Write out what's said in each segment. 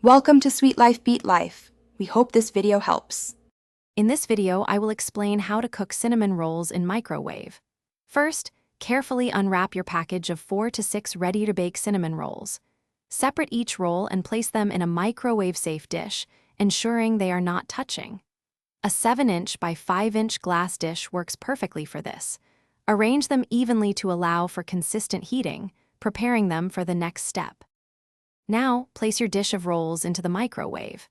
Welcome to Sweet Life Beat Life. We hope this video helps. In this video, I will explain how to cook cinnamon rolls in microwave. First, carefully unwrap your package of 4 to 6 ready-to-bake cinnamon rolls. Separate each roll and place them in a microwave-safe dish, ensuring they are not touching. A 7-inch by 5-inch glass dish works perfectly for this. Arrange them evenly to allow for consistent heating, preparing them for the next step. Now, place your dish of rolls into the microwave.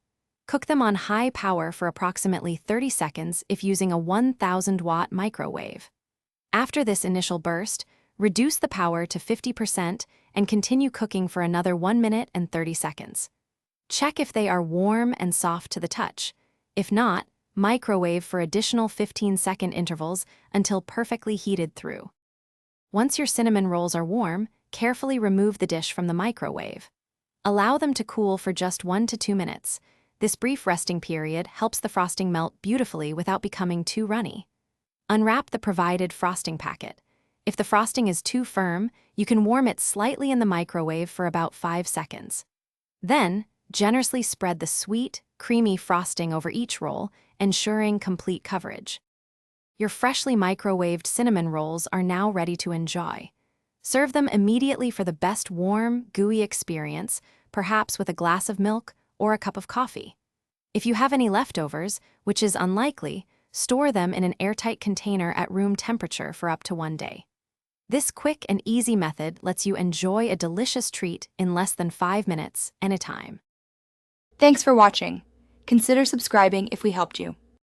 Cook them on high power for approximately 30 seconds if using a 1000-watt microwave. After this initial burst, reduce the power to 50% and continue cooking for another 1 minute and 30 seconds. Check if they are warm and soft to the touch. If not, microwave for additional 15-second intervals until perfectly heated through. Once your cinnamon rolls are warm, carefully remove the dish from the microwave. Allow them to cool for just 1 to 2 minutes. This brief resting period helps the frosting melt beautifully without becoming too runny. Unwrap the provided frosting packet. If the frosting is too firm, you can warm it slightly in the microwave for about 5 seconds. Then, generously spread the sweet, creamy frosting over each roll, ensuring complete coverage. Your freshly microwaved cinnamon rolls are now ready to enjoy. Serve them immediately for the best warm, gooey experience, perhaps with a glass of milk or a cup of coffee. If you have any leftovers, which is unlikely, store them in an airtight container at room temperature for up to 1 day. This quick and easy method lets you enjoy a delicious treat in less than 5 minutes anytime. Thanks for watching. Consider subscribing if we helped you.